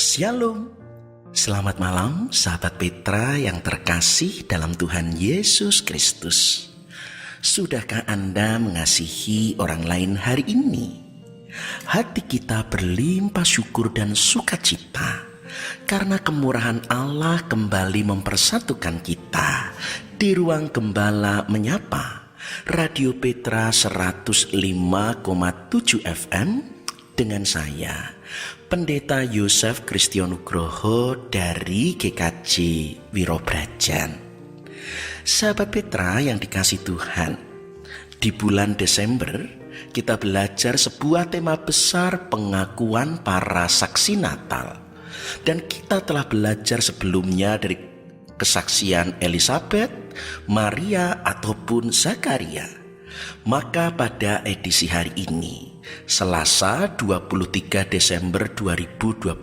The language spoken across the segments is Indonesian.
Shalom, selamat malam sahabat Petra yang terkasih dalam Tuhan Yesus Kristus. Sudahkah Anda mengasihi orang lain hari ini? Hati kita berlimpah syukur dan sukacita karena kemurahan Allah kembali mempersatukan kita di ruang Gembala Menyapa, Radio Petra 105,7 FM dengan saya, Pendeta Yosef Kristianugroho dari GKJ Wirobrajan. Sahabat Petra yang dikasih Tuhan, di bulan Desember kita belajar sebuah tema besar, pengakuan para saksi Natal. Dan kita telah belajar sebelumnya dari kesaksian Elizabeth, Maria ataupun Zakaria. Maka pada edisi hari ini, Selasa 23 Desember 2025,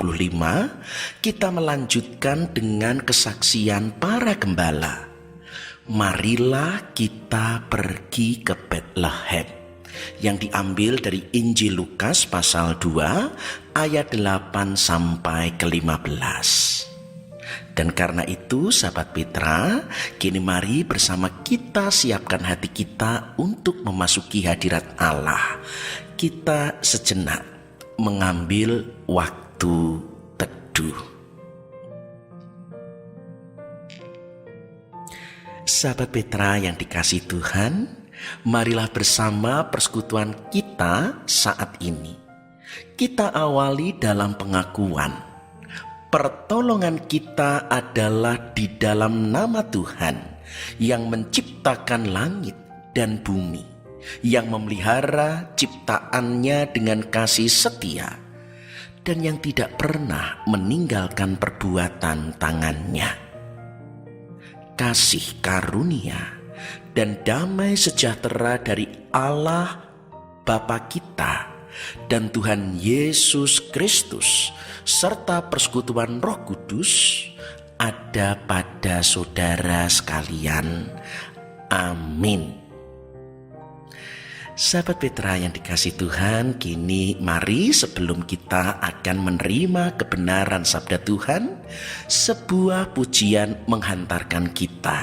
kita melanjutkan dengan kesaksian para gembala. Marilah kita pergi ke Bethlehem, yang diambil dari Injil Lukas pasal 2 ayat 8 sampai ke 15. Dan karena itu sahabat Petra, kini mari bersama kita siapkan hati kita untuk memasuki hadirat Allah. Kita sejenak mengambil waktu teduh. Sahabat Petra yang dikasih Tuhan, marilah bersama persekutuan kita saat ini. Kita awali dalam pengakuan. Pertolongan kita adalah di dalam nama Tuhan yang menciptakan langit dan bumi, yang memelihara ciptaannya dengan kasih setia, dan yang tidak pernah meninggalkan perbuatan tangannya. Kasih karunia dan damai sejahtera dari Allah Bapa kita dan Tuhan Yesus Kristus serta persekutuan Roh Kudus ada pada saudara sekalian. Amin. Sahabat Petra yang dikasih Tuhan, kini mari sebelum kita akan menerima kebenaran sabda Tuhan, sebuah pujian menghantarkan kita.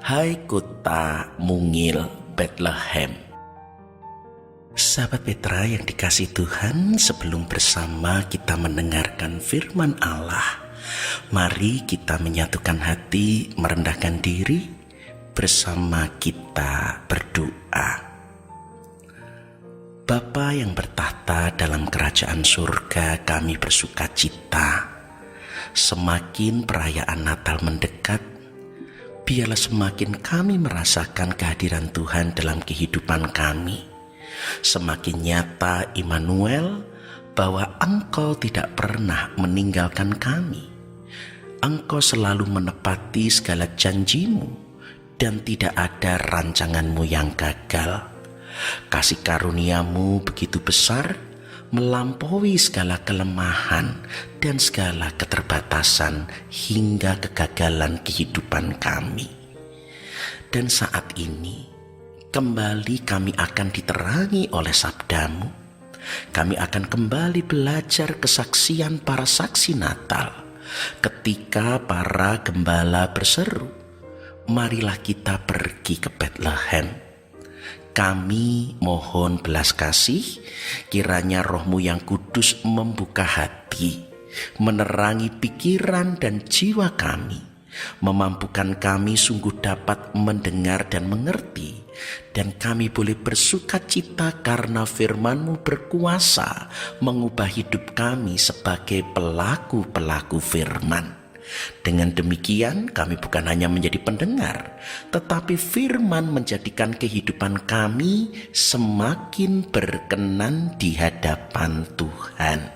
Hai kota mungil Bethlehem. Sahabat Petra yang dikasih Tuhan, sebelum bersama kita mendengarkan firman Allah, mari kita menyatukan hati, merendahkan diri, bersama kita berdoa. Bapa yang bertahta dalam kerajaan surga, kami bersuka cita. Semakin perayaan Natal mendekat, biarlah semakin kami merasakan kehadiran Tuhan dalam kehidupan kami. Semakin nyata Immanuel bahwa Engkau tidak pernah meninggalkan kami. Engkau selalu menepati segala janjimu dan tidak ada rancanganmu yang gagal. Kasih karuniamu begitu besar, melampaui segala kelemahan dan segala keterbatasan hingga kegagalan kehidupan kami. Dan saat ini kembali kami akan diterangi oleh sabdamu. Kami akan kembali belajar kesaksian para saksi Natal ketika para gembala berseru, marilah kita pergi ke Bethlehem. Kami mohon belas kasih, kiranya Roh-Mu yang kudus membuka hati, menerangi pikiran dan jiwa kami, memampukan kami sungguh dapat mendengar dan mengerti, dan kami boleh bersuka cita karena firman-Mu berkuasa mengubah hidup kami sebagai pelaku-pelaku firman. Dengan demikian kami bukan hanya menjadi pendengar, tetapi firman menjadikan kehidupan kami semakin berkenan di hadapan Tuhan.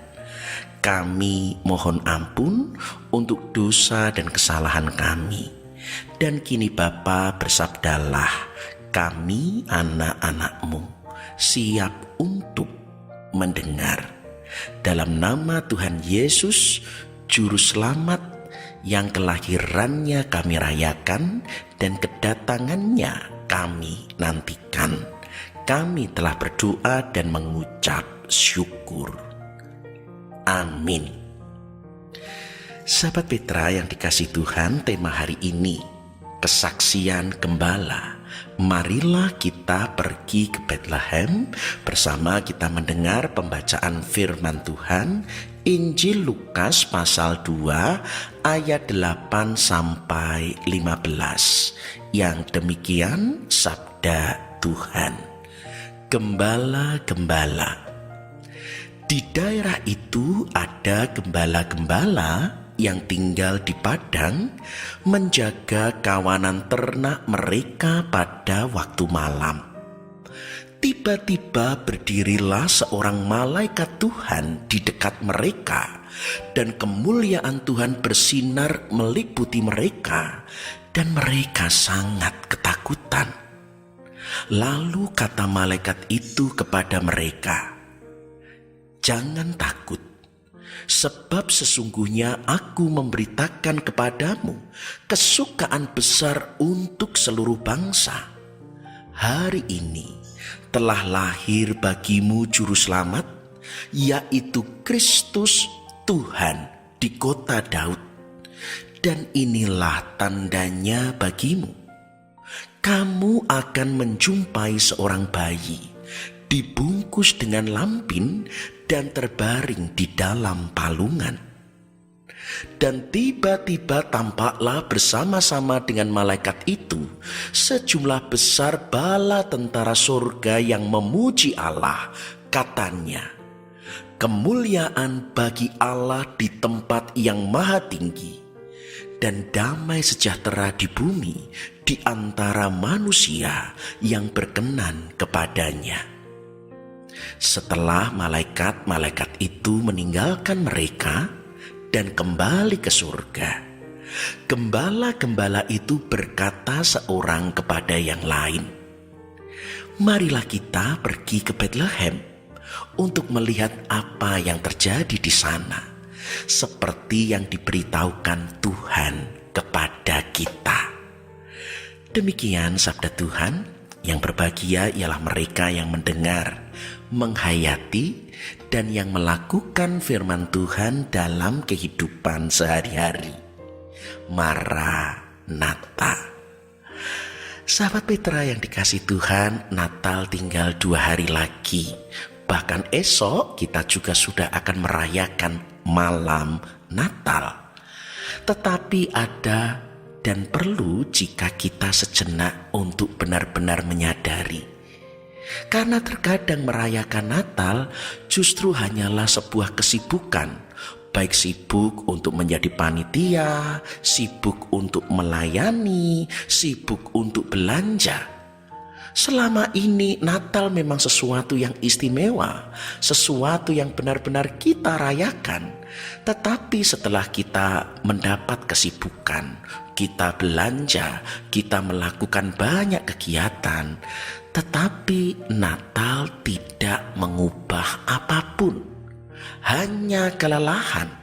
Kami mohon ampun untuk dosa dan kesalahan kami. Dan kini Bapa, bersabdalah, kami anak-anak-Mu siap untuk mendengar. Dalam nama Tuhan Yesus, Juru Selamat, yang kelahirannya kami rayakan dan kedatangannya kami nantikan. Kami telah berdoa dan mengucap syukur. Amin. Sahabat Petra yang dikasihi Tuhan, tema hari ini kesaksian gembala. Marilah kita pergi ke Bethlehem bersama kita mendengar pembacaan firman Tuhan Injil Lukas pasal 2 ayat 8 sampai 15. Yang demikian sabda Tuhan. Gembala-gembala. Di daerah itu ada gembala-gembala yang tinggal di padang menjaga kawanan ternak mereka pada waktu malam. Tiba-tiba berdirilah seorang malaikat Tuhan di dekat mereka, dan kemuliaan Tuhan bersinar meliputi mereka, dan mereka sangat ketakutan. Lalu kata malaikat itu kepada mereka, "Jangan takut, sebab sesungguhnya aku memberitakan kepadamu kesukaan besar untuk seluruh bangsa. Hari ini telah lahir bagimu juru selamat, yaitu Kristus Tuhan di kota Daud. Dan inilah tandanya bagimu. Kamu akan menjumpai seorang bayi dibungkus dengan lampin dan terbaring di dalam palungan." Dan tiba-tiba tampaklah bersama-sama dengan malaikat itu sejumlah besar bala tentara surga yang memuji Allah. Katanya, "Kemuliaan bagi Allah di tempat yang maha tinggi, dan damai sejahtera di bumi di antara manusia yang berkenan kepadanya." Setelah malaikat-malaikat itu meninggalkan mereka dan kembali ke surga, gembala-gembala itu berkata seorang kepada yang lain, "Marilah kita pergi ke Bethlehem untuk melihat apa yang terjadi di sana, seperti yang diberitahukan Tuhan kepada kita." Demikian sabda Tuhan. Yang berbahagia ialah mereka yang mendengar, menghayati, dan yang melakukan firman Tuhan dalam kehidupan sehari-hari. Maranatha. Sahabat Petra yang dikasihi Tuhan, Natal tinggal 2 hari lagi. Bahkan esok kita juga sudah akan merayakan malam Natal. Tetapi ada dan perlu jika kita sejenak untuk benar-benar menyadari, karena terkadang merayakan Natal justru hanyalah sebuah kesibukan, baik sibuk untuk menjadi panitia, sibuk untuk melayani, sibuk untuk belanja. Selama ini Natal memang sesuatu yang istimewa, sesuatu yang benar-benar kita rayakan. Tetapi setelah kita mendapat kesibukan, kita belanja, kita melakukan banyak kegiatan, tetapi Natal tidak mengubah apapun. Hanya kelelahan,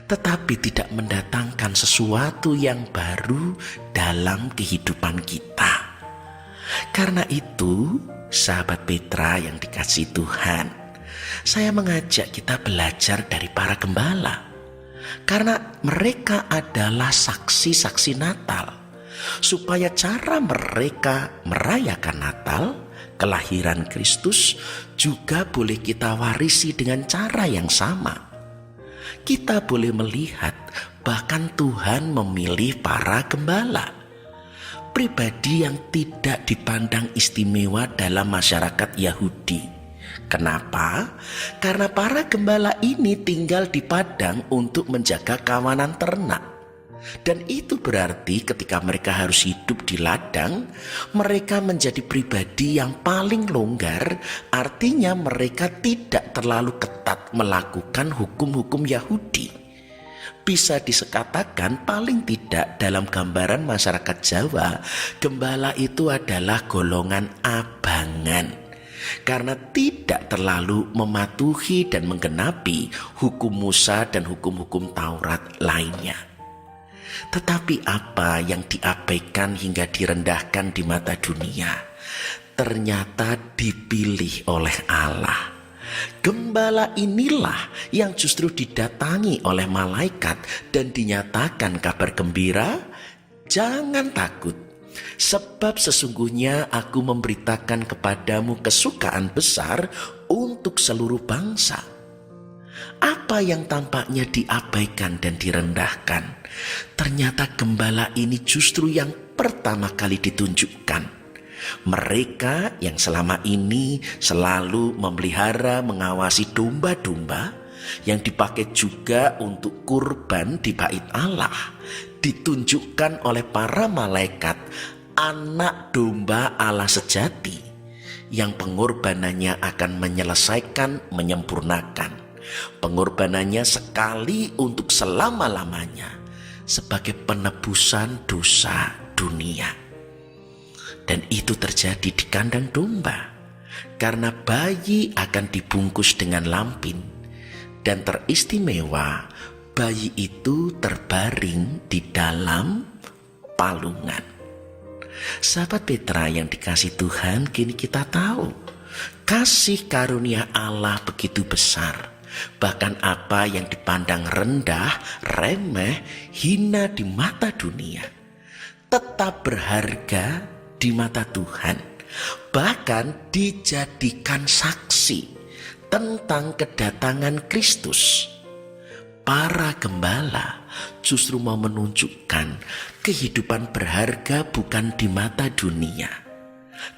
tetapi tidak mendatangkan sesuatu yang baru dalam kehidupan kita. Karena itu, sahabat Petra yang dikasihi Tuhan, saya mengajak kita belajar dari para gembala. Karena mereka adalah saksi-saksi Natal. Supaya cara mereka merayakan Natal, kelahiran Kristus, juga boleh kita warisi dengan cara yang sama. Kita boleh melihat bahkan Tuhan memilih para gembala, pribadi yang tidak dipandang istimewa dalam masyarakat Yahudi. Kenapa? Karena para gembala ini tinggal di padang untuk menjaga kawanan ternak. Dan itu berarti ketika mereka harus hidup di ladang, mereka menjadi pribadi yang paling longgar. Artinya mereka tidak terlalu ketat melakukan hukum-hukum Yahudi. Bisa disekatakan paling tidak dalam gambaran masyarakat Jawa, gembala itu adalah golongan abangan, karena tidak terlalu mematuhi dan menggenapi hukum Musa dan hukum-hukum Taurat lainnya. Tetapi apa yang diabaikan hingga direndahkan di mata dunia, ternyata dipilih oleh Allah. Gembala inilah yang justru didatangi oleh malaikat dan dinyatakan kabar gembira, "Jangan takut, sebab sesungguhnya aku memberitakan kepadamu kesukaan besar untuk seluruh bangsa." Apa yang tampaknya diabaikan dan direndahkan, ternyata gembala ini justru yang pertama kali ditunjukkan. Mereka yang selama ini selalu memelihara mengawasi domba-domba yang dipakai juga untuk kurban di bait Allah, ditunjukkan oleh para malaikat anak domba Allah sejati yang pengorbanannya akan menyelesaikan, menyempurnakan. Pengorbanannya sekali untuk selama-lamanya sebagai penebusan dosa dunia. Dan itu terjadi di kandang domba, karena bayi akan dibungkus dengan lampin. Dan teristimewa, bayi itu terbaring di dalam palungan. Sahabat Petra yang dikasih Tuhan, kini kita tahu kasih karunia Allah begitu besar. Bahkan apa yang dipandang rendah, remeh, hina di mata dunia, tetap berharga di mata Tuhan, bahkan dijadikan saksi tentang kedatangan Kristus. Para gembala justru mau menunjukkan kehidupan berharga bukan di mata dunia.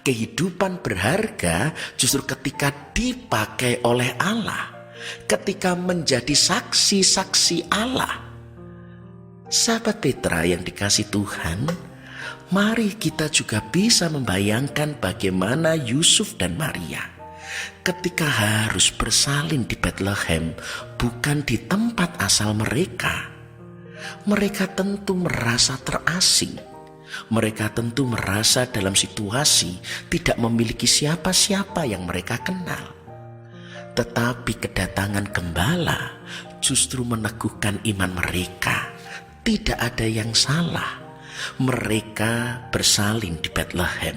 Kehidupan berharga justru ketika dipakai oleh Allah, ketika menjadi saksi-saksi Allah. Sahabat Petra yang dikasih Tuhan, mari kita juga bisa membayangkan bagaimana Yusuf dan Maria ketika harus bersalin di Bethlehem, bukan di tempat asal mereka. Mereka tentu merasa terasing. Mereka tentu merasa dalam situasi tidak memiliki siapa-siapa yang mereka kenal. Tetapi kedatangan gembala justru meneguhkan iman mereka. Tidak ada yang salah. Mereka bersalin di Bethlehem,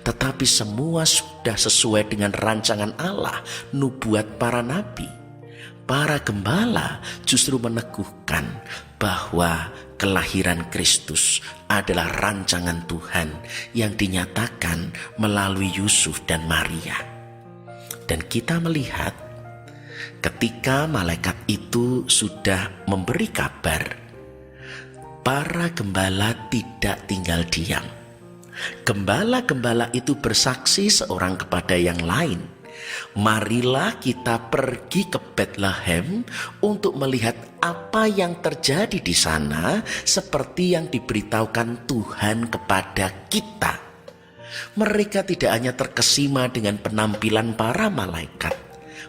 tetapi semua sudah sesuai dengan rancangan Allah, nubuat para nabi. Para gembala justru meneguhkan bahwa kelahiran Kristus adalah rancangan Tuhan yang dinyatakan melalui Yusuf dan Maria. Dan kita melihat ketika malaikat itu sudah memberi kabar, para gembala tidak tinggal diam. Gembala-gembala itu bersaksi seorang kepada yang lain, "Marilah kita pergi ke Bethlehem untuk melihat apa yang terjadi di sana, seperti yang diberitahukan Tuhan kepada kita." Mereka tidak hanya terkesima dengan penampilan para malaikat.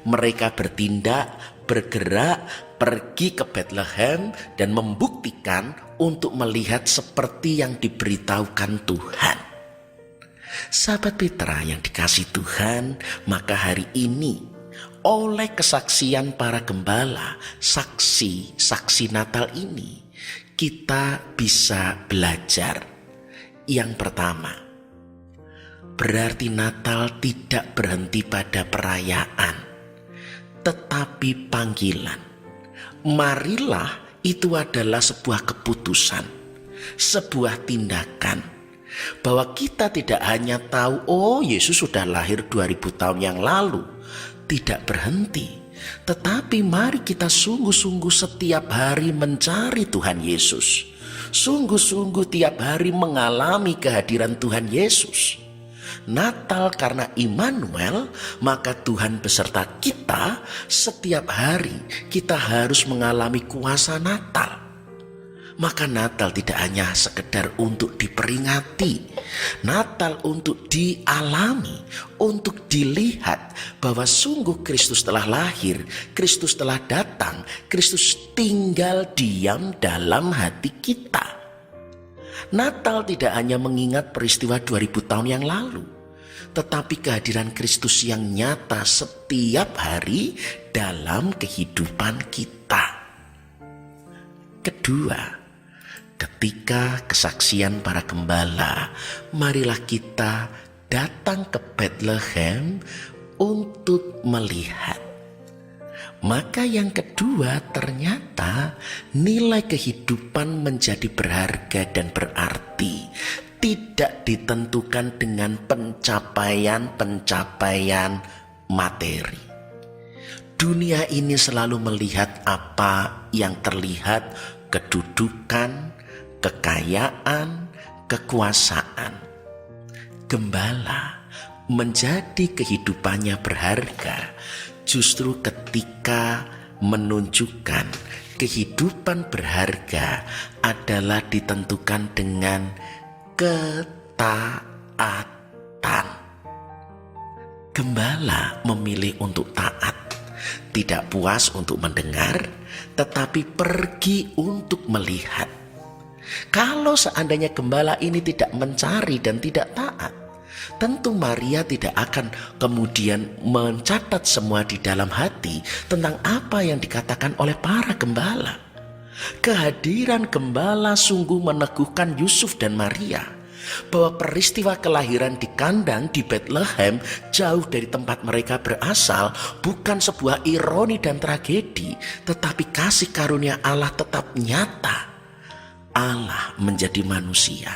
Mereka bertindak, bergerak, pergi ke Bethlehem dan membuktikan untuk melihat seperti yang diberitahukan Tuhan. Sahabat Petra yang dikasih Tuhan, maka hari ini oleh kesaksian para gembala, saksi Natal ini, kita bisa belajar. Yang pertama, berarti Natal tidak berhenti pada perayaan, tetapi panggilan. Marilah itu adalah sebuah keputusan, sebuah tindakan, bahwa kita tidak hanya tahu, oh Yesus sudah lahir 2000 tahun yang lalu, tidak berhenti, tetapi mari kita sungguh-sungguh setiap hari mencari Tuhan Yesus, sungguh-sungguh tiap hari mengalami kehadiran Tuhan Yesus. Natal karena Immanuel, maka Tuhan beserta kita. Setiap hari kita harus mengalami kuasa Natal. Maka Natal tidak hanya sekedar untuk diperingati, Natal untuk dialami, untuk dilihat bahwa sungguh Kristus telah lahir, Kristus telah datang, Kristus tinggal diam dalam hati kita. Natal tidak hanya mengingat peristiwa 2000 tahun yang lalu, tetapi kehadiran Kristus yang nyata setiap hari dalam kehidupan kita. Kedua, ketika kesaksian para gembala, marilah kita datang ke Bethlehem untuk melihat. Maka yang kedua, ternyata nilai kehidupan menjadi berharga dan berarti tidak ditentukan dengan pencapaian-pencapaian materi. Dunia ini selalu melihat apa yang terlihat, kedudukan, kekayaan, kekuasaan. Gembala menjadi kehidupannya berharga justru ketika menunjukkan kehidupan berharga adalah ditentukan dengan ketaatan. Gembala memilih untuk taat, tidak puas untuk mendengar, tetapi pergi untuk melihat. Kalau seandainya gembala ini tidak mencari dan tidak taat, tentu Maria tidak akan kemudian mencatat semua di dalam hati tentang apa yang dikatakan oleh para gembala. Kehadiran gembala sungguh meneguhkan Yusuf dan Maria bahwa peristiwa kelahiran di kandang di Bethlehem jauh dari tempat mereka berasal bukan sebuah ironi dan tragedi, tetapi kasih karunia Allah tetap nyata. Allah menjadi manusia,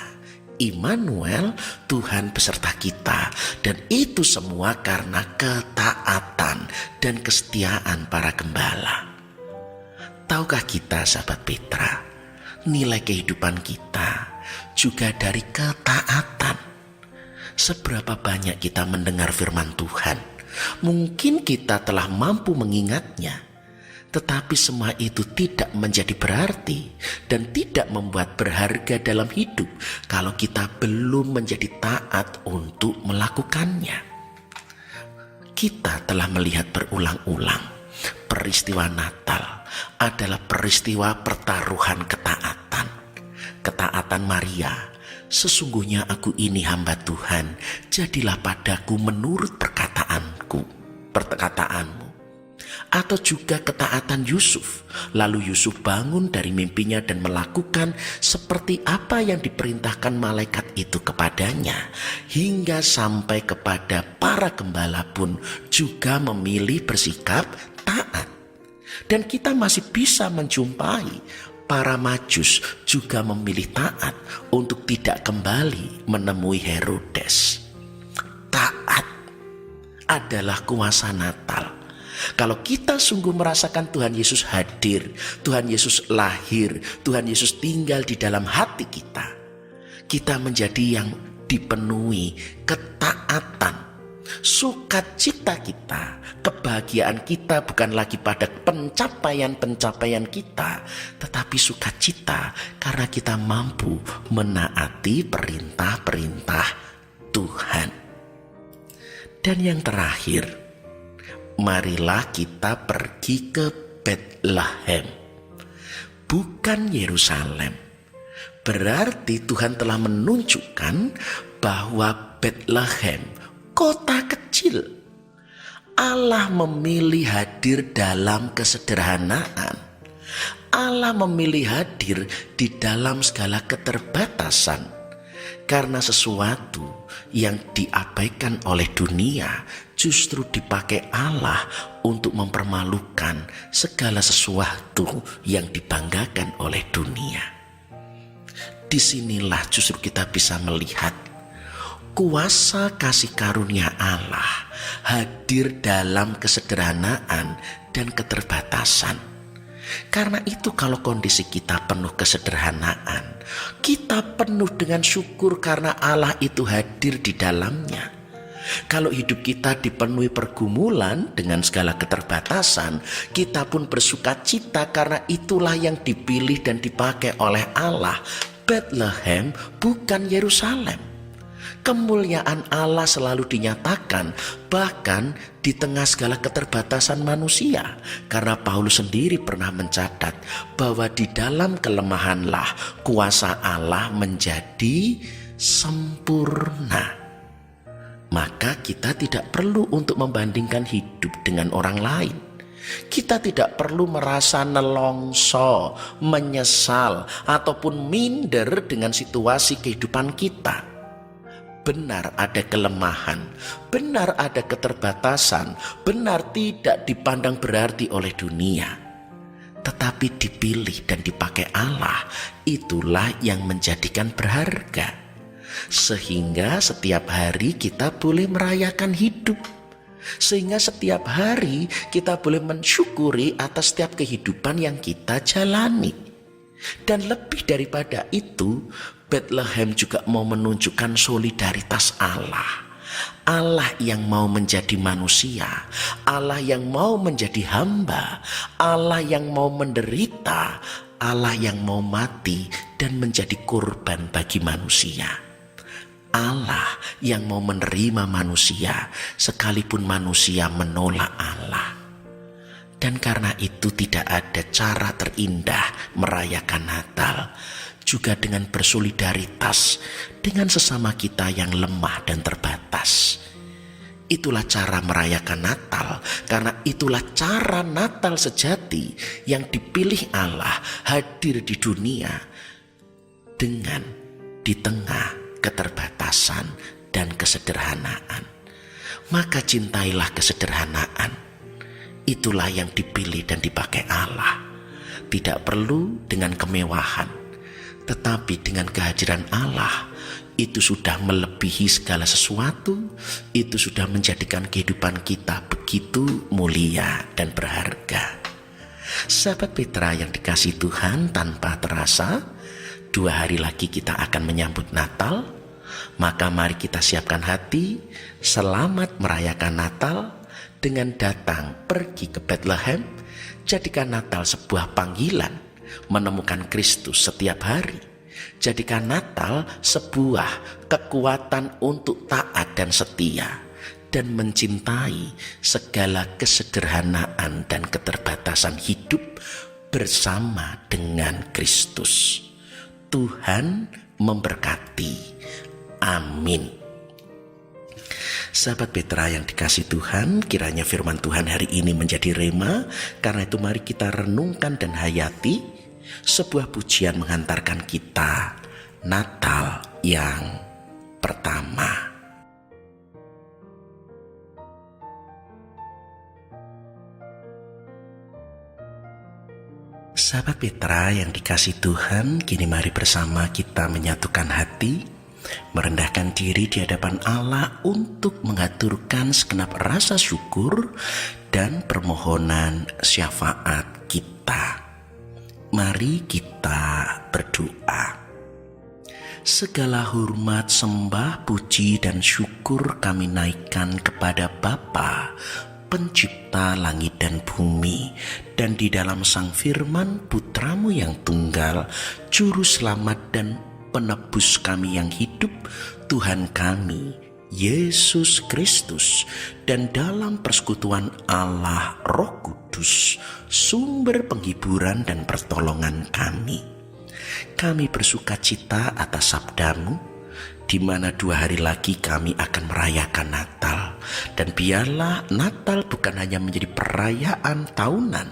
Immanuel, Tuhan beserta kita, dan itu semua karena ketaatan dan kesetiaan para gembala. Tahukah kita, sahabat Petra, nilai kehidupan kita juga dari ketaatan. Seberapa banyak kita mendengar firman Tuhan, mungkin kita telah mampu mengingatnya, tetapi semua itu tidak menjadi berarti dan tidak membuat berharga dalam hidup kalau kita belum menjadi taat untuk melakukannya. Kita telah melihat berulang-ulang peristiwa Natal adalah peristiwa pertaruhan ketaatan. Ketaatan Maria, sesungguhnya aku ini hamba Tuhan, jadilah padaku menurut perkataanmu. Atau juga ketaatan Yusuf. Lalu Yusuf bangun dari mimpinya dan melakukan seperti apa yang diperintahkan malaikat itu kepadanya. Hingga sampai kepada para gembala pun juga memilih bersikap taat. Dan kita masih bisa menjumpai para Majus juga memilih taat untuk tidak kembali menemui Herodes. Taat adalah kuasa Natal. Kalau kita sungguh merasakan Tuhan Yesus hadir, Tuhan Yesus lahir, Tuhan Yesus tinggal di dalam hati kita, kita menjadi yang dipenuhi ketaatan. Sukacita kita, kebahagiaan kita bukan lagi pada pencapaian-pencapaian kita, tetapi sukacita karena kita mampu menaati perintah-perintah Tuhan. Dan yang terakhir, marilah kita pergi ke Bethlehem, bukan Yerusalem. Berarti Tuhan telah menunjukkan bahwa Bethlehem, kota kecil, Allah memilih hadir dalam kesederhanaan. Allah memilih hadir di dalam segala keterbatasan. Karena sesuatu yang diabaikan oleh dunia justru dipakai Allah untuk mempermalukan segala sesuatu yang dibanggakan oleh dunia. Disinilah justru kita bisa melihat kuasa kasih karunia Allah hadir dalam kesederhanaan dan keterbatasan. Karena itu kalau kondisi kita penuh kesederhanaan, kita penuh dengan syukur karena Allah itu hadir di dalamnya. Kalau hidup kita dipenuhi pergumulan dengan segala keterbatasan, kita pun bersukacita karena itulah yang dipilih dan dipakai oleh Allah. Bethlehem bukan Yerusalem. Kemuliaan Allah selalu dinyatakan bahkan di tengah segala keterbatasan manusia. Karena Paulus sendiri pernah mencatat bahwa di dalam kelemahanlah kuasa Allah menjadi sempurna. Maka kita tidak perlu untuk membandingkan hidup dengan orang lain. Kita tidak perlu merasa nelongso, menyesal, ataupun minder dengan situasi kehidupan kita. benar ada kelemahan, benar ada keterbatasan, benar tidak dipandang berarti oleh dunia, tetapi dipilih dan dipakai Allah, itulah yang menjadikan berharga. Sehingga setiap hari kita boleh merayakan hidup. Sehingga setiap hari kita boleh mensyukuri atas setiap kehidupan yang kita jalani. Dan lebih daripada itu, Bethlehem juga mau menunjukkan solidaritas Allah. Allah yang mau menjadi manusia, Allah yang mau menjadi hamba, Allah yang mau menderita, Allah yang mau mati dan menjadi korban bagi manusia. Allah yang mau menerima manusia sekalipun manusia menolak Allah. Dan karena itu tidak ada cara terindah merayakan Natal, juga dengan bersolidaritas dengan sesama kita yang lemah dan terbatas. Itulah cara merayakan Natal, karena itulah cara Natal sejati yang dipilih Allah hadir di dunia dengan di tengah keterbatasan dan kesederhanaan. Maka cintailah kesederhanaan. Itulah yang dipilih dan dipakai Allah. Tidak perlu dengan kemewahan, tetapi dengan kehadiran Allah, itu sudah melebihi segala sesuatu. Itu sudah menjadikan kehidupan kita begitu mulia dan berharga. Sahabat Petra yang dikasihi Tuhan, tanpa terasa 2 hari lagi kita akan menyambut Natal. Maka mari kita siapkan hati, selamat merayakan Natal dengan datang pergi ke Bethlehem. Jadikan Natal sebuah panggilan menemukan Kristus setiap hari. Jadikan Natal sebuah kekuatan untuk taat dan setia, dan mencintai segala kesederhanaan dan keterbatasan hidup bersama dengan Kristus. Tuhan memberkati. Amin. Sahabat Petra yang dikasihi Tuhan, kiranya firman Tuhan hari ini menjadi rema. Karena itu mari kita renungkan dan hayati sebuah pujian menghantarkan kita Natal yang pertama. Sahabat Petra yang dikasihi Tuhan, kini mari bersama kita menyatukan hati, merendahkan diri di hadapan Allah untuk mengaturkan segenap rasa syukur dan permohonan syafaat kita. Mari kita berdoa. Segala hormat, sembah, puji, dan syukur kami naikkan kepada Bapa, Pencipta langit dan bumi, dan di dalam Sang Firman Putramu yang tunggal, Juru Selamat dan Penebus kami yang hidup, Tuhan kami, Yesus Kristus, dan dalam persekutuan Allah Roh Kudus, sumber penghiburan dan pertolongan kami. Kami bersuka cita atas sabdamu, di mana 2 hari lagi kami akan merayakan Natal. Dan biarlah Natal bukan hanya menjadi perayaan tahunan,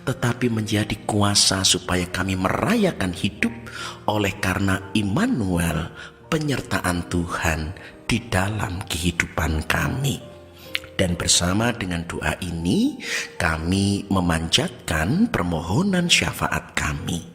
tetapi menjadi kuasa supaya kami merayakan hidup oleh karena Immanuel, penyertaan Tuhan di dalam kehidupan kami. Dan bersama dengan doa ini, kami memanjatkan permohonan syafaat kami.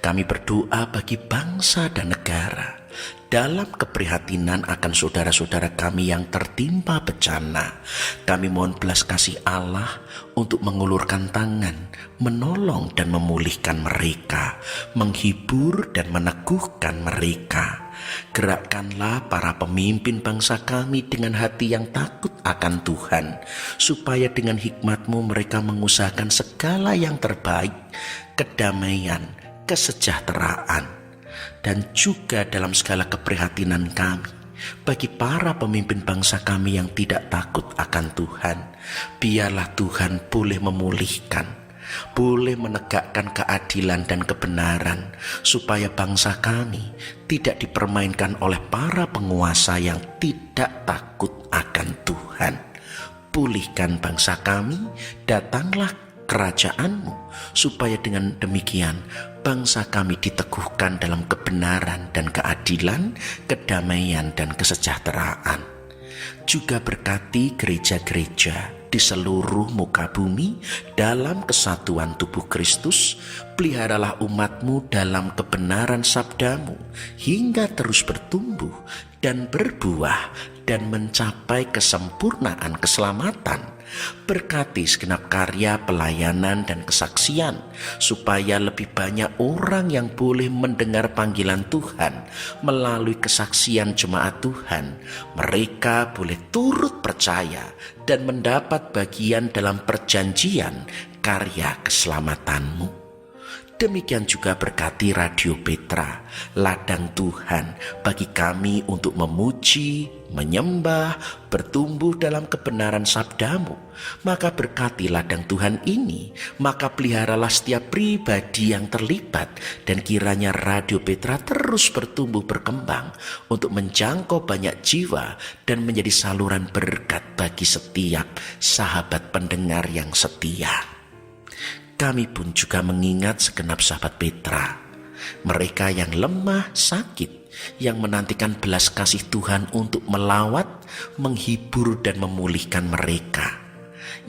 Kami berdoa bagi bangsa dan negara, dalam keprihatinan akan saudara-saudara kami yang tertimpa bencana. Kami mohon belas kasih Allah untuk mengulurkan tangan, menolong dan memulihkan mereka, menghibur dan meneguhkan mereka. Gerakkanlah para pemimpin bangsa kami dengan hati yang takut akan Tuhan, supaya dengan hikmat-Mu mereka mengusahakan segala yang terbaik, kedamaian, kesejahteraan, dan juga dalam segala keprihatinan kami bagi para pemimpin bangsa kami yang tidak takut akan Tuhan. Biarlah Tuhan boleh memulihkan, boleh menegakkan keadilan dan kebenaran, supaya bangsa kami tidak dipermainkan oleh para penguasa yang tidak takut akan Tuhan. Pulihkan bangsa kami, datanglah kerajaan-Mu, supaya dengan demikian bangsa kami diteguhkan dalam kebenaran dan keadilan, kedamaian dan kesejahteraan. Juga berkati gereja-gereja di seluruh muka bumi dalam kesatuan tubuh Kristus. Peliharalah umat-Mu dalam kebenaran sabda-Mu hingga terus bertumbuh dan berbuah dan mencapai kesempurnaan keselamatan. Berkati segenap karya pelayanan dan kesaksian, supaya lebih banyak orang yang boleh mendengar panggilan Tuhan melalui kesaksian jemaat Tuhan. Mereka boleh turut percaya dan mendapat bagian dalam perjanjian karya keselamatan-Mu. Demikian juga berkati Radio Petra, ladang Tuhan bagi kami untuk memuji, menyembah, bertumbuh dalam kebenaran sabda-Mu. Maka berkati ladang Tuhan ini, maka peliharalah setiap pribadi yang terlibat, dan kiranya Radio Petra terus bertumbuh berkembang untuk menjangkau banyak jiwa dan menjadi saluran berkat bagi setiap sahabat pendengar yang setia. Kami pun juga mengingat segenap sahabat Petra, mereka yang lemah, sakit, yang menantikan belas kasih Tuhan untuk melawat, menghibur dan memulihkan mereka,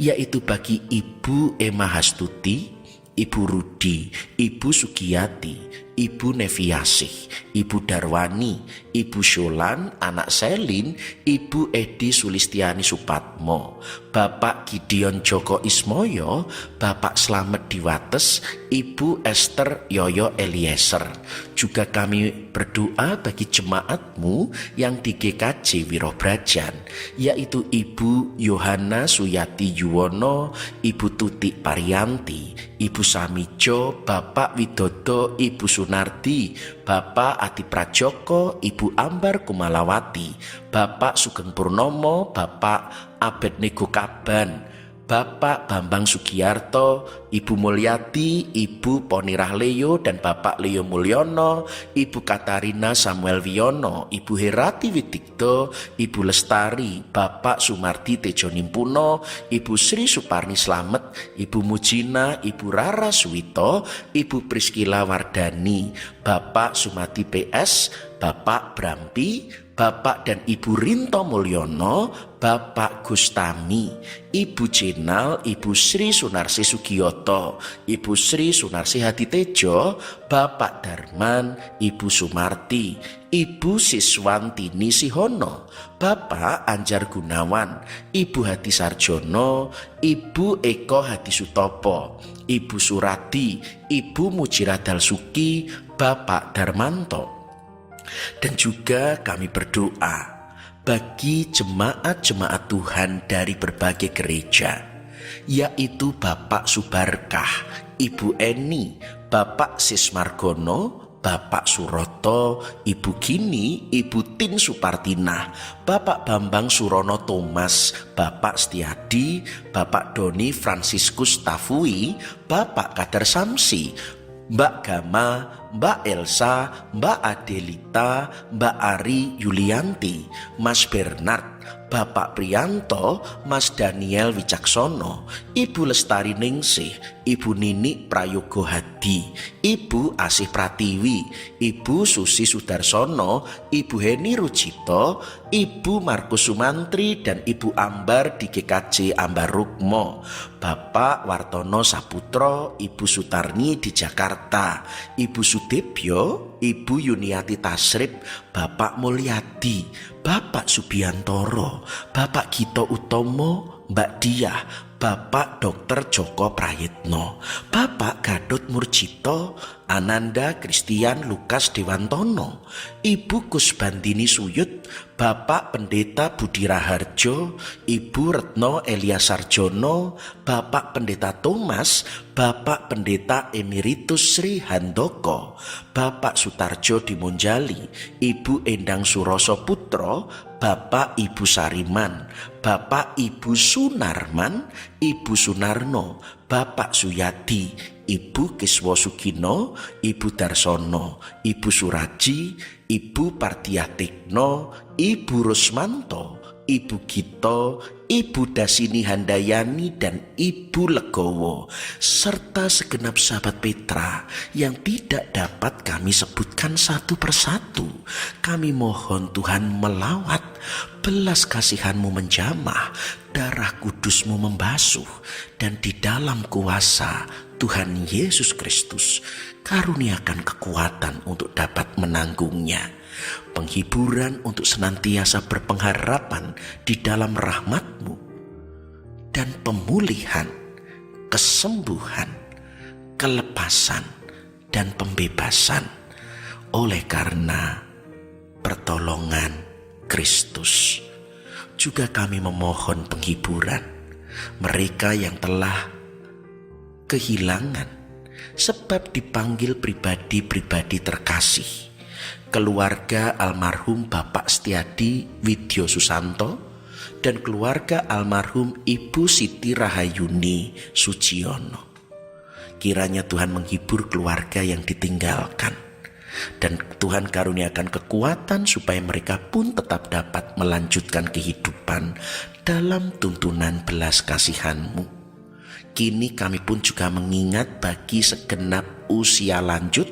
yaitu bagi Ibu Emma Hastuti, Ibu Rudi, Ibu Sugiyati, Ibu Neviasih, Ibu Darwani, Ibu Sholan, anak Selin, Ibu Edi Sulistiani Supatmo, Bapak Gideon Joko Ismoyo, Bapak Slamet Diwates, Ibu Esther Yoyo Eliezer. Juga kami berdoa bagi jemaat-Mu yang di GKJ Wirobrajan, yaitu Ibu Yohana Suyati Yuwono, Ibu Tuti Parianti, Ibu Samijo, Bapak Widodo, Ibu Sunardi, Bapak Adi Prajoko, Ibu Ambar Kumalawati, Bapak Sugeng Purnomo, Bapak Abednego Kaban, Bapak Bambang Sugiyarto, Ibu Mulyati, Ibu Poni Rahleyo dan Bapak Leo Mulyono, Ibu Katarina Samuel Wiono, Ibu Herati Widigdo, Ibu Lestari, Bapak Sumardi Tejo Nimpuno, Ibu Sri Suparni Slamet, Ibu Mujina, Ibu Rara Suwito, Ibu Priskila Wardani, Bapak Sumati PS, Bapak Brampi, Bapak dan Ibu Rinto Mulyono, Bapak Gustami, Ibu Jenal, Ibu Sri Sunarsi Sugiyoto, Ibu Sri Sunarsi Haditejo, Bapak Darman, Ibu Sumarti, Ibu Siswantini Sihono, Bapak Anjar Gunawan, Ibu Hadi Sarjono, Ibu Eko Hadi Sutopo, Ibu Surati, Ibu Mujiradal Suki, Bapak Darmanto. Dan juga kami berdoa bagi jemaat-jemaat Tuhan dari berbagai gereja, yaitu Bapak Subarkah, Ibu Eni, Bapak Sismargono, Bapak Suroto, Ibu Gini, Ibu Tin Supartina, Bapak Bambang Surono Thomas, Bapak Setiadi, Bapak Doni Franciscus Tafui, Bapak Kader Samsi, Mbak Gama, Mbak Elsa, Mbak Adelita, Mbak Ari Yulianti, Mas Bernard, Bapak Priyanto, Mas Daniel Wicaksono, Ibu Lestari Ningsih, Ibu Nini Prayogo Hadi, Ibu Asih Pratiwi, Ibu Susi Sudarsono, Ibu Heni Rujito, Ibu Markus Sumantri dan Ibu Ambar di GKJ Ambar Rukmo, Bapak Wartono Saputro, Ibu Sutarni di Jakarta, Ibu Sudebyo, Ibu Yuniati Tasrip, Bapak Mulyadi, Bapak Subiantoro, Bapak Gito Utomo, Mbak Diah, Bapak Dr. Joko Prayitno, Bapak Gadot Murjito, Ananda Christian Lukas Dewantono, Ibu Kusbandini Suyut, Bapak Pendeta Budi Raharjo, Ibu Retno Elia Sarjono, Bapak Pendeta Thomas, Bapak Pendeta Emeritus Sri Handoko, Bapak Sutarjo Dimonjali, Ibu Endang Suroso Putro, Bapak Ibu Sariman, Bapak Ibu Sunarman, Ibu Sunarno, Bapak Suyadi, Ibu Kiswo Sugino, Ibu Darsono, Ibu Suraji, Ibu Partiatikno, Ibu Rusmanto, Ibu Gito, Ibu Dasini Handayani, dan Ibu Legowo, serta segenap sahabat Petra yang tidak dapat kami sebutkan satu persatu. Kami mohon Tuhan melawat, belas kasihan-Mu menjamah, darah kudus-Mu membasuh, dan di dalam kuasa Tuhan Yesus Kristus karuniakan kekuatan untuk dapat menanggungnya, penghiburan untuk senantiasa berpengharapan di dalam rahmat-Mu, dan pemulihan, kesembuhan, kelepasan, dan pembebasan oleh karena pertolongan Kristus. Juga kami memohon penghiburan mereka yang telah kehilangan sebab dipanggil pribadi-pribadi terkasih, keluarga almarhum Bapak Setiadi Widyo Susanto dan keluarga almarhum Ibu Siti Rahayuni Suciono. Kiranya Tuhan menghibur keluarga yang ditinggalkan, dan Tuhan karuniakan kekuatan supaya mereka pun tetap dapat melanjutkan kehidupan dalam tuntunan belas kasihan-Mu. Kini kami pun juga mengingat bagi segenap usia lanjut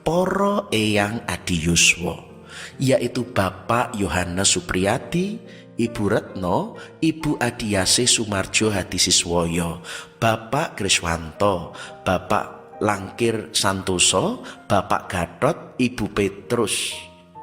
Poro Eyang Adi Yuswo, yaitu Bapak Yohanes Supriyadi, Ibu Retno, Ibu Adiase Sumarjo Hadisiswoyo, Bapak Griswanto, Bapak Langkir Santoso, Bapak Gatot, Ibu Petrus,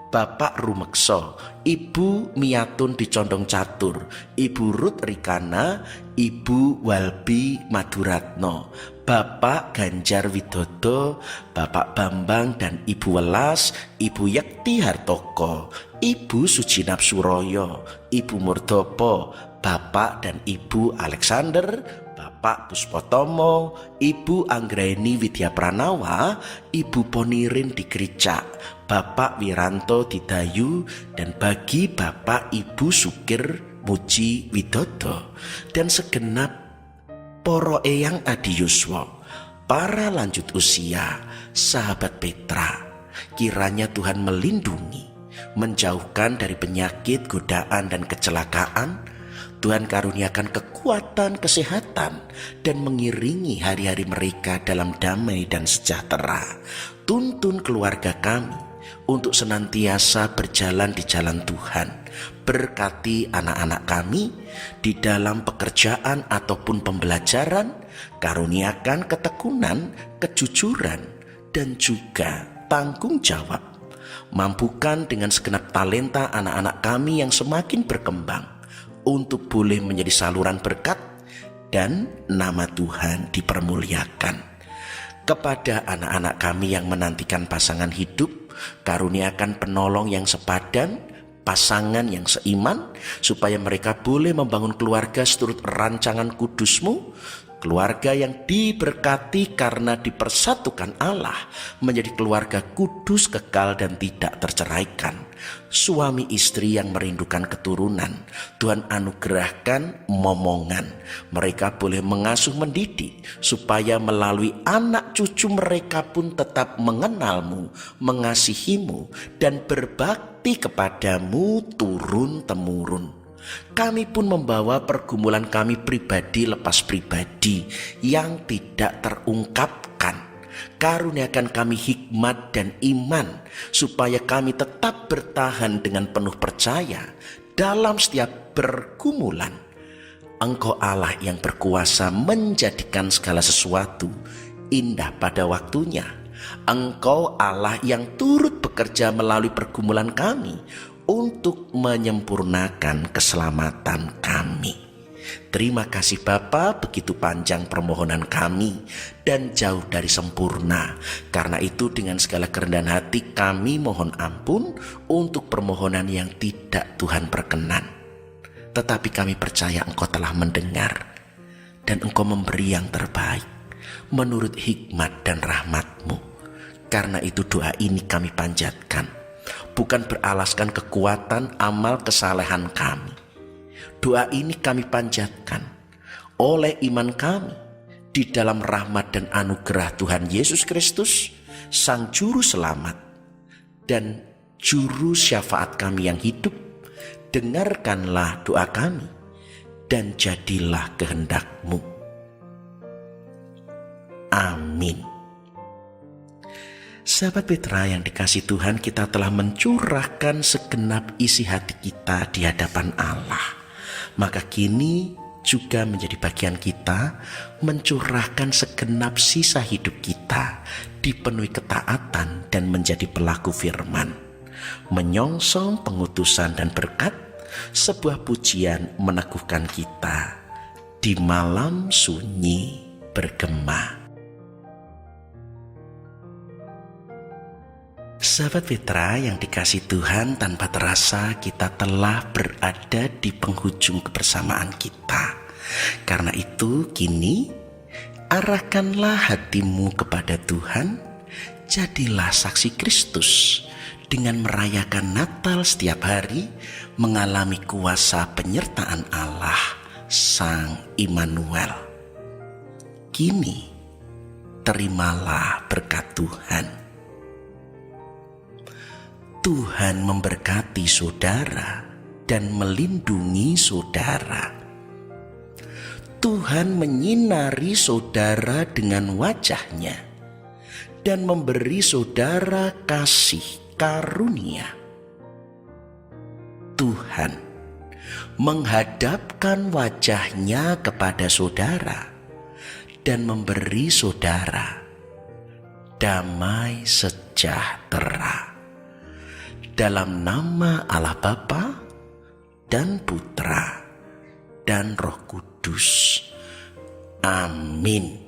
Bapak Rumekso, Ibu Miatun di Condong Catur, Ibu Ruth Rikana, Ibu Walbi Maduratno, Bapak Ganjar Widodo, Bapak Bambang dan Ibu Welas, Ibu Yekti Hartoko, Ibu Sujinap Suroyo, Ibu Murdopo, Bapak dan Ibu Alexander, Bapak Puspotomo, Ibu Anggraini Widya Pranawa, Ibu Ponirin di Gericak, Bapak Wiranto di Dayu, dan bagi Bapak Ibu Sukir Muji Widodo dan segenap Poro Eyang Adi Yuswo, para lanjut usia sahabat Petra. Kiranya Tuhan melindungi, menjauhkan dari penyakit, godaan, dan kecelakaan. Tuhan karuniakan kekuatan, kesehatan, dan mengiringi hari-hari mereka dalam damai dan sejahtera. Tuntun keluarga kami untuk senantiasa berjalan di jalan Tuhan. Berkati anak-anak kami di dalam pekerjaan ataupun pembelajaran. Karuniakan ketekunan, kejujuran, dan juga tanggung jawab. Mampukan dengan segenap talenta anak-anak kami yang semakin berkembang untuk boleh menjadi saluran berkat dan nama Tuhan dipermuliakan. Kepada anak-anak kami yang menantikan pasangan hidup, karuniakan penolong yang sepadan, pasangan yang seiman, supaya mereka boleh membangun keluarga seturut rancangan kudus-Mu, keluarga yang diberkati karena dipersatukan Allah menjadi keluarga kudus, kekal, dan tidak terceraikan. Suami istri yang merindukan keturunan, Tuhan anugerahkan momongan. Mereka boleh mengasuh mendidik supaya melalui anak cucu mereka pun tetap mengenal-Mu, mengasihi-Mu, dan berbakti kepadamu turun-temurun. Kami pun membawa pergumulan kami pribadi lepas pribadi yang tidak terungkapkan. Karuniakan kami hikmat dan iman supaya kami tetap bertahan dengan penuh percaya dalam setiap pergumulan. Engkau Allah yang berkuasa menjadikan segala sesuatu indah pada waktunya. Engkau Allah yang turut bekerja melalui pergumulan kami untuk menyempurnakan keselamatan kami. Terima kasih Bapa, begitu panjang permohonan kami dan jauh dari sempurna. Karena itu dengan segala kerendahan hati kami mohon ampun untuk permohonan yang tidak Tuhan berkenan. Tetapi kami percaya Engkau telah mendengar dan Engkau memberi yang terbaik menurut hikmat dan rahmat-Mu. Karena itu doa ini kami panjatkan, bukan beralaskan kekuatan amal kesalehan kami. Doa ini kami panjatkan oleh iman kami di dalam rahmat dan anugerah Tuhan Yesus Kristus, Sang Juru Selamat dan Juru Syafaat kami yang hidup dengarkanlah doa kami, dan jadilah kehendak-Mu. Amin. Sahabat Petra yang dikasihi Tuhan, kita telah mencurahkan segenap isi hati kita di hadapan Allah. Maka kini juga menjadi bagian kita mencurahkan segenap sisa hidup kita, dipenuhi ketaatan dan menjadi pelaku firman, menyongsong pengutusan dan berkat. Sebuah pujian meneguhkan kita di malam sunyi bergema. Sahabat Petra yang dikasihi Tuhan, tanpa terasa kita telah berada di penghujung kebersamaan kita. Karena itu kini arahkanlah hatimu kepada Tuhan, jadilah saksi Kristus dengan merayakan Natal setiap hari, mengalami kuasa penyertaan Allah Sang Immanuel. Kini terimalah berkat Tuhan. Tuhan memberkati saudara dan melindungi saudara. Tuhan menyinari saudara dengan wajah-Nya dan memberi saudara kasih karunia. Tuhan menghadapkan wajah-Nya kepada saudara dan memberi saudara damai sejahtera. Dalam nama Allah Bapa dan Putra dan Roh Kudus. Amin.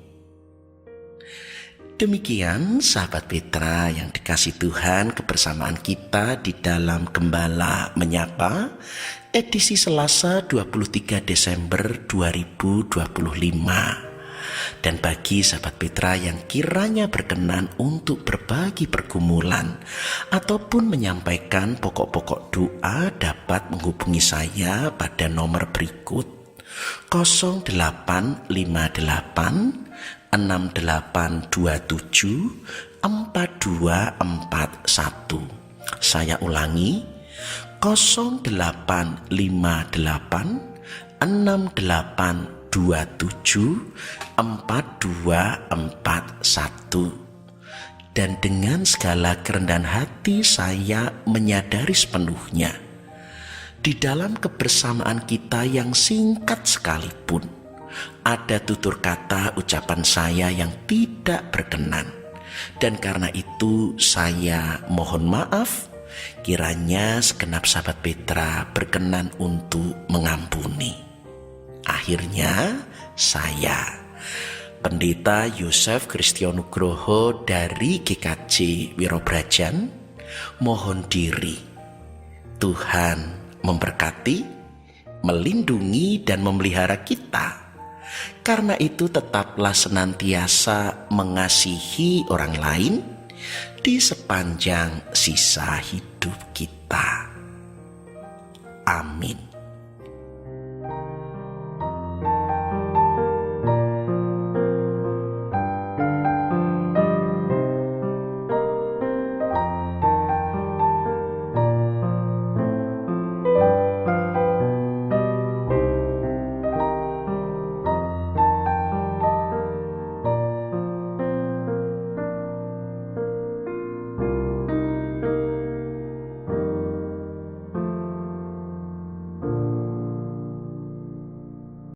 Demikian sahabat Petra yang dikasihi Tuhan, kebersamaan kita di dalam Gembala Menyapa edisi Selasa 23 Desember 2025. Dan bagi sahabat Petra yang kiranya berkenan untuk berbagi pergumulan ataupun menyampaikan pokok-pokok doa, dapat menghubungi saya pada nomor berikut 0858 6827 4241. Saya ulangi 0858 6827 4241. Dan dengan segala kerendahan hati saya menyadari sepenuhnya, di dalam kebersamaan kita yang singkat sekalipun, ada tutur kata ucapan saya yang tidak berkenan. Dan karena itu saya mohon maaf, kiranya segenap sahabat Petra berkenan untuk mengampuni. Akhirnya saya, Pendeta Yosef Kristianugroho dari GKJ Wirobrajan, mohon diri. Tuhan memberkati, melindungi dan memelihara kita. Karena itu tetaplah senantiasa mengasihi orang lain di sepanjang sisa hidup kita. Amin.